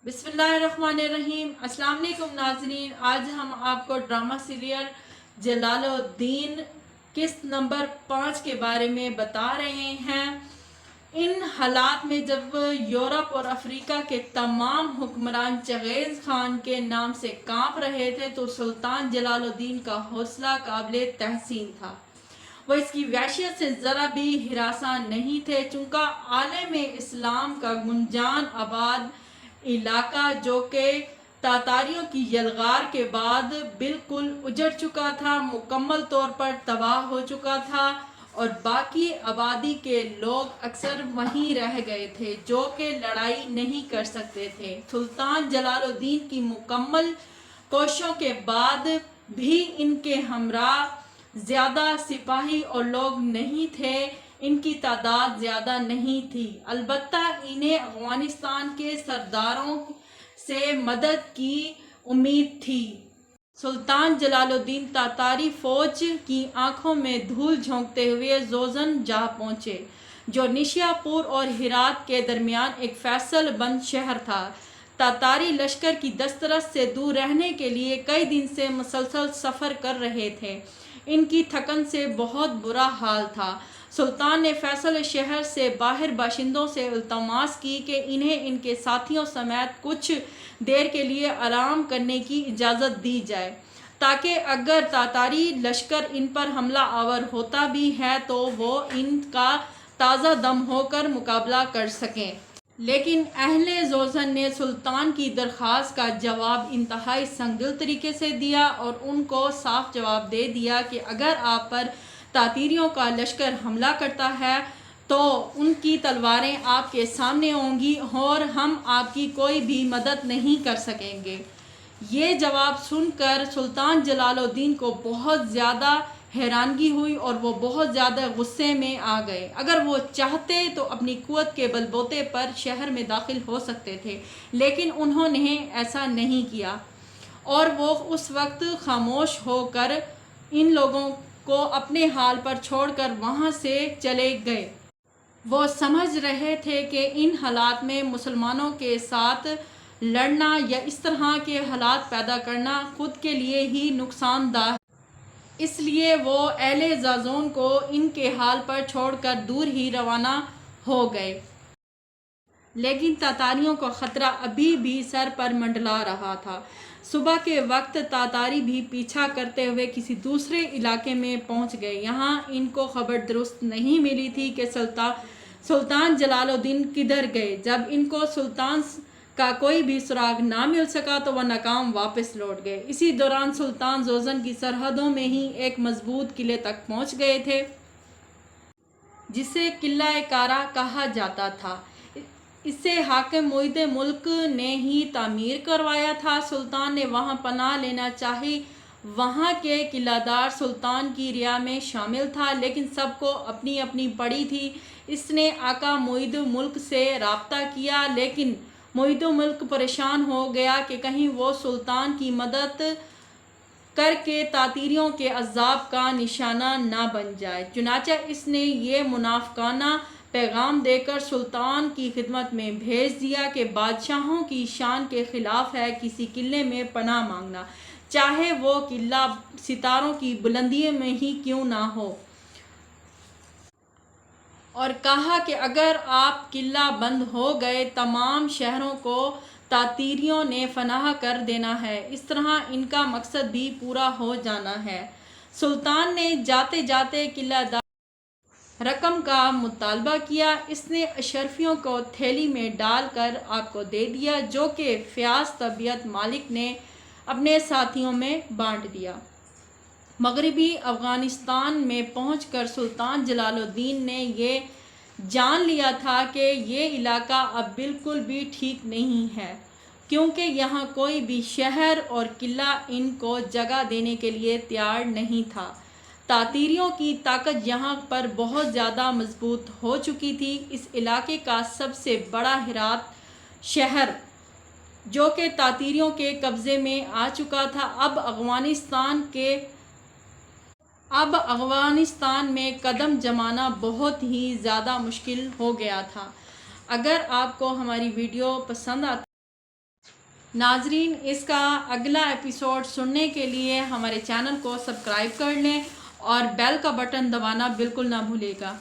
बिस्मिल्लाहिर्रहमानिर्रहीम। अस्सलाम वालेकुम नाज़रीन, आज हम आपको ड्रामा सीरियल जलालुद्दीन किस्त नंबर 5 के बारे में बता रहे हैं। इन हालात में जब यूरोप और अफ्रीका के तमाम हुक्मरान चंगेज़ खान के नाम से कांप रहे थे तो सुल्तान जलालुद्दीन का हौसला काबिल तहसीन था। वो इसकी वहशियत से ज़रा भी हिरासा नहीं थे, चूँकि आलम इस्लाम का गुंजान आबाद इलाका जो कि तातारियों की यलगार के बाद बिल्कुल उजड़ चुका था, मुकम्मल तौर पर तबाह हो चुका था और बाकी आबादी के लोग अक्सर वहीं रह गए थे जो कि लड़ाई नहीं कर सकते थे। सुल्तान जलालुद्दीन की मुकम्मल कोशिशों के बाद भी इनके हमरा ज़्यादा सिपाही और लोग नहीं थे, इनकी तादाद ज़्यादा नहीं थी। अलबत्ता इन्हें अफ़गानिस्तान के सरदारों से मदद की उम्मीद थी। सुल्तान जलालुद्दीन तातारी फ़ौज की आंखों में धूल झोंकते हुए जोज़न जा पहुँचे, जो निशियापुर और हिरात के दरमियान एक फैसल बंद शहर था। तातारी लश्कर की दस्तरस से दूर रहने के लिए कई दिन से मुसलसल सफ़र कर रहे थे। इनकी थकन से बहुत बुरा हाल था। सुल्तान ने फैसल शहर से बाहर बाशिंदों से इल्तमास की कि इन्हें इनके साथियों समेत कुछ देर के लिए आराम करने की इजाज़त दी जाए, ताकि अगर तातारी लश्कर इन पर हमला आवर होता भी है तो वो इनका ताज़ा दम होकर मुकाबला कर सकें। लेकिन अहले जोज़न ने सुल्तान की दरख्वास्त का जवाब इंतहाई संगदिल तरीके से दिया और उनको साफ जवाब दे दिया कि अगर आप पर तातीरियों का लश्कर हमला करता है तो उनकी तलवारें आपके सामने होंगी और हम आपकी कोई भी मदद नहीं कर सकेंगे। ये जवाब सुनकर सुल्तान जलालुद्दीन को बहुत ज़्यादा हैरानगी हुई और वो बहुत ज़्यादा गुस्से में आ गए। अगर वो चाहते तो अपनी कुव्वत के बलबूते पर शहर में दाखिल हो सकते थे, लेकिन उन्होंने ऐसा नहीं किया और वो उस वक्त खामोश होकर इन लोगों को अपने हाल पर छोड़कर वहाँ से चले गए। वो समझ रहे थे कि इन हालात में मुसलमानों के साथ लड़ना या इस तरह के हालात पैदा करना खुद के लिए ही नुकसानदायक, इसलिए वो अहले जाज़ोन को इनके हाल पर छोड़कर दूर ही रवाना हो गए। लेकिन तातारियों का ख़तरा अभी भी सर पर मंडला रहा था। सुबह के वक्त तातारी भी पीछा करते हुए किसी दूसरे इलाके में पहुंच गए। यहाँ इनको खबर दुरुस्त नहीं मिली थी कि सुल्तान जलालुद्दीन किधर गए। जब इनको सुल्तान का कोई भी सुराग ना मिल सका तो वह नाकाम वापस लौट गए। इसी दौरान सुल्तान जोज़न की सरहदों में ही एक मजबूत किले तक पहुंच गए थे, जिसे किला कारा कहा जाता था। इसे हाकिम मुईद मुल्क ने ही तामीर करवाया था। सुल्तान ने वहां पनाह लेना चाही। वहां के किलादार सुल्तान की रिया में शामिल था, लेकिन सबको अपनी अपनी पड़ी थी। इसने आका मुईद मुल्क से रब्ता किया, लेकिन मुईद मुल्क परेशान हो गया कि कहीं वो सुल्तान की मदद करके तातीरियों के अज़ाब का निशाना ना बन जाए। चुनाचा इसने ये मुनाफिकाना पैगाम देकर सुल्तान की खिदमत में भेज दिया कि बादशाहों की शान के ख़िलाफ़ है किसी किले में पनाह मांगना, चाहे वो किला सितारों की बुलंदी में ही क्यों ना हो, और कहा कि अगर आप किला बंद हो गए तमाम शहरों को तातीरियों ने फनाह कर देना है। इस तरह इनका मकसद भी पूरा हो जाना है। सुल्तान ने जाते जाते किलादार रकम का मुतालबा किया। इसने अशरफियों को थैली में डालकर आपको दे दिया, जो कि फ़याज़ तबीयत मालिक ने अपने साथियों में बांट दिया। मगरबी अफ़गानिस्तान में पहुंचकर सुल्तान जलालुद्दीन ने ये जान लिया था कि ये इलाका अब बिल्कुल भी ठीक नहीं है, क्योंकि यहाँ कोई भी शहर और किला इनको जगह देने के लिए तैयार नहीं था। तातीरियों की ताकत यहाँ पर बहुत ज़्यादा मजबूत हो चुकी थी। इस इलाके का सबसे बड़ा हिरात शहर, जो कि तातीरियों के कब्ज़े में आ चुका था, अब अफ़गानिस्तान में कदम जमाना बहुत ही ज़्यादा मुश्किल हो गया था। अगर आपको हमारी वीडियो पसंद आती ناظرین اس کا اگلا ایپیسوڈ سننے کے لیے ہمارے چینل کو سبسکرائب کر لیں اور بیل کا بٹن دبانا بالکل نہ بھولے گا۔